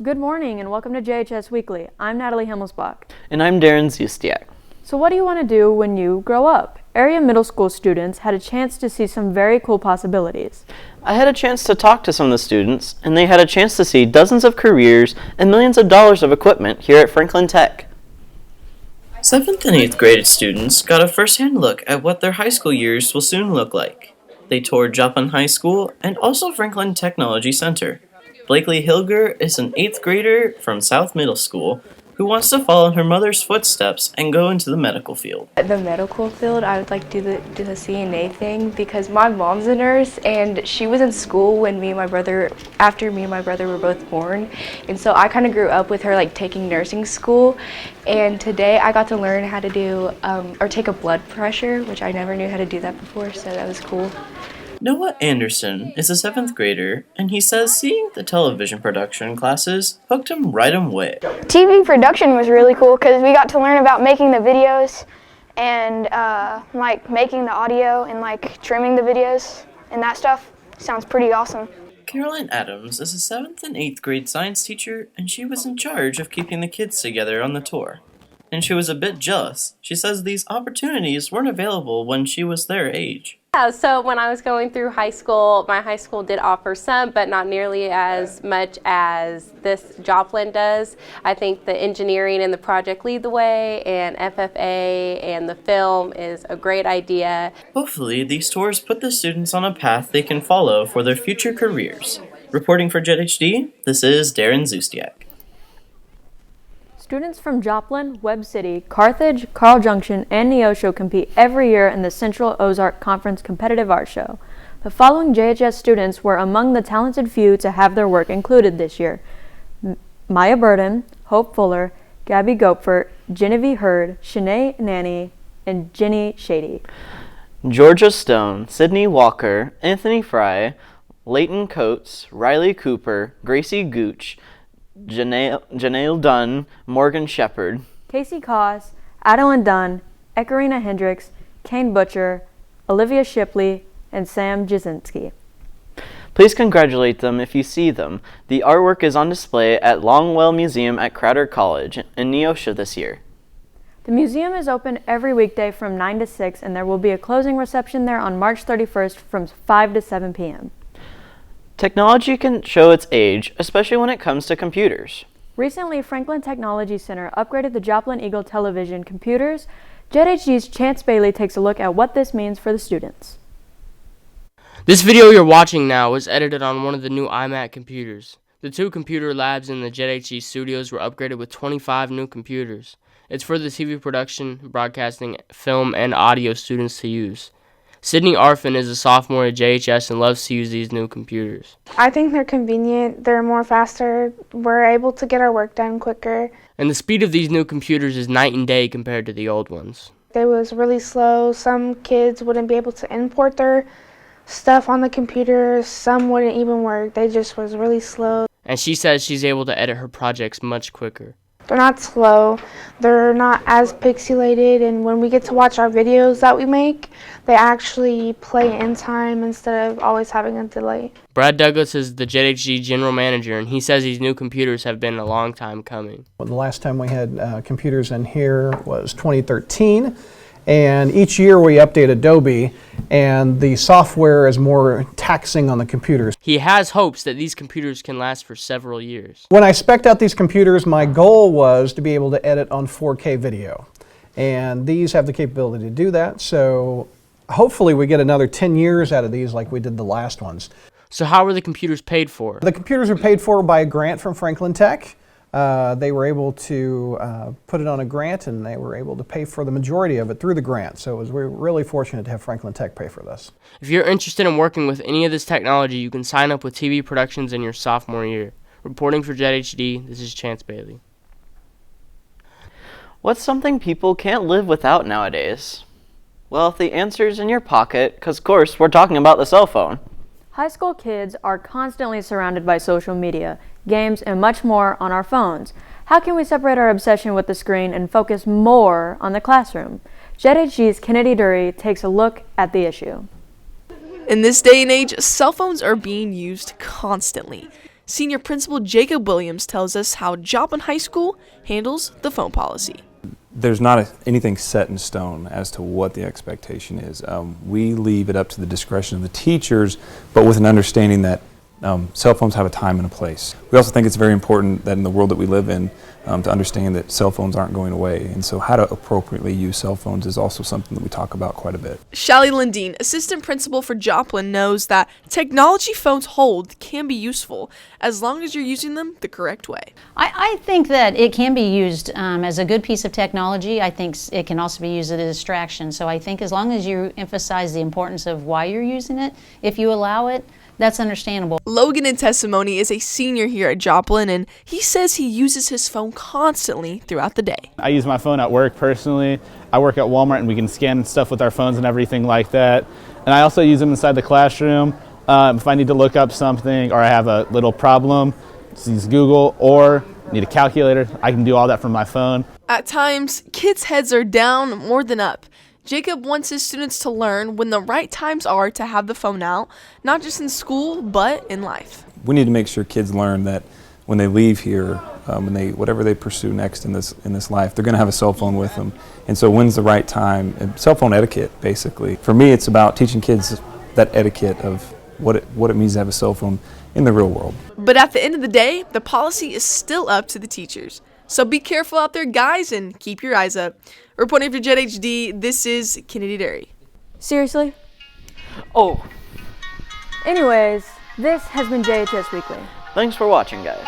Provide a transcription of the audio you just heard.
Good morning and welcome to Jhs Weekly. I'm Natalie Himmelsbach. And I'm Darren Zustiak. So what do you want to do when you grow up? Area middle school students had a chance to see some very cool possibilities. I had a chance to talk to some of the students, and they had a chance to see dozens of careers and millions of dollars of equipment here at Franklin Tech. 7th and 8th grade students got a first-hand look at what their high school years will soon look like. They toured Joplin High School and also Franklin Technology Center. Blakely Hilger is an 8th grader from South Middle School who wants to follow in her mother's footsteps and go into the medical field. The medical field, I would like to do the CNA thing because my mom's a nurse and she was in school when after me and my brother were both born. And so I kind of grew up with her like taking nursing school. And today I got to learn how to do, or take a blood pressure, which I never knew how to do that before, so that was cool. Noah Anderson is a 7th grader, and he says seeing the television production classes hooked him right away. TV production was really cool because we got to learn about making the videos and like making the audio and like trimming the videos and that stuff. Sounds pretty awesome. Caroline Adams is a 7th and 8th grade science teacher, and she was in charge of keeping the kids together on the tour. And she was a bit jealous. She says these opportunities weren't available when she was their age. Yeah, so when I was going through high school, my high school did offer some, but not nearly as much as this Joplin does. I think the engineering and the project lead the way, and FFA and the film is a great idea. Hopefully, these tours put the students on a path they can follow for their future careers. Reporting for JETHD, this is Darren Zustiak. Students from Joplin, Webb City, Carthage, Carl Junction, and Neosho compete every year in the Central Ozark Conference Competitive Art Show. The following JHS students were among the talented few to have their work included this year: Maya Burden, Hope Fuller, Gabby Gopfert, Genevieve Hurd, Shanae Nanny, and Jenny Shady. Georgia Stone, Sydney Walker, Anthony Fry, Leighton Coates, Riley Cooper, Gracie Gooch, Janelle Dunn, Morgan Shepard, Casey Koss, Adeline Dunn, Ekarina Hendricks, Kane Butcher, Olivia Shipley, and Sam Jasinski. Please congratulate them if you see them. The artwork is on display at Longwell Museum at Crowder College in Neosho this year. The museum is open every weekday from 9 to 6, and there will be a closing reception there on March 31st from 5 to 7 p.m. Technology can show its age, especially when it comes to computers. Recently, Franklin Technology Center upgraded the Joplin Eagle television computers. JETHD's Chance Bailey takes a look at what this means for the students. This video you're watching now was edited on one of the new Imac computers. The 2 computer labs in the JETHD studios were upgraded with 25 new computers. It's for the TV production, broadcasting, film, and audio students to use. Sydney Arfin is a sophomore at JHS and loves to use these new computers. I think they're convenient, they're more faster, we're able to get our work done quicker. And the speed of these new computers is night and day compared to the old ones. It was really slow. Some kids wouldn't be able to import their stuff on the computer, some wouldn't even work. They just was really slow. And she says she's able to edit her projects much quicker. They're not slow, they're not as pixelated, and when we get to watch our videos that we make, they actually play in time instead of always having a delay. Brad Douglas is the JETHD general manager, and he says these new computers have been a long time coming. Well, the last time we had computers in here was 2013, and each year we update Adobe, and the software is more taxing on the computers. He has hopes that these computers can last for several years. When I spec'd out these computers, my goal was to be able to edit on 4K video, and these have the capability to do that, so hopefully we get another 10 years out of these like we did the last ones. So how were the computers paid for? The computers were paid for by a grant from Franklin Tech. They were able to put it on a grant, and they were able to pay for the majority of it through the grant. So we're really fortunate to have Franklin Tech pay for this. If you're interested in working with any of this technology, you can sign up with TV Productions in your sophomore year. Reporting for JETHD, this is Chance Bailey. What's something people can't live without nowadays? Well, if the answer's in your pocket, because of course we're talking about the cell phone. High school kids are constantly surrounded by social media, games, and much more on our phones. How can we separate our obsession with the screen and focus more on the classroom? JETHD's Kennedy Dury takes a look at the issue. In this day and age, cell phones are being used constantly. Senior Principal Jacob Williams tells us how Joplin High School handles the phone policy. There's not anything set in stone as to what the expectation is. We leave it up to the discretion of the teachers, but with an understanding that cell phones have a time and a place. We also think it's very important that in the world that we live in, to understand that cell phones aren't going away, and so how to appropriately use cell phones is also something that we talk about quite a bit. Shallie Lundeen, assistant principal for Joplin, knows that technology phones hold can be useful as long as you're using them the correct way. I think that it can be used as a good piece of technology. I think it can also be used as a distraction. So I think as long as you emphasize the importance of why you're using it, if you allow it, that's understandable. Logan in testimony is a senior here at Joplin, and he says he uses his phone constantly throughout the day. I use my phone at work personally. I work at Walmart and we can scan stuff with our phones and everything like that. And I also use them inside the classroom. If I need to look up something or I have a little problem, just use Google, or need a calculator, I can do all that from my phone. At times, kids' heads are down more than up. Jacob wants his students to learn when the right times are to have the phone out, not just in school, but in life. We need to make sure kids learn that when they leave here, whatever they pursue next in this life, they're going to have a cell phone with them. And so when's the right time? And cell phone etiquette, basically. For me, it's about teaching kids that etiquette of what it means to have a cell phone in the real world. But at the end of the day, the policy is still up to the teachers. So be careful out there, guys, and keep your eyes up. Reporting for JETHD, this is Kennedy Derry. Seriously? Oh, Anyways, this has been JHS Weekly. thanks for watching, guys.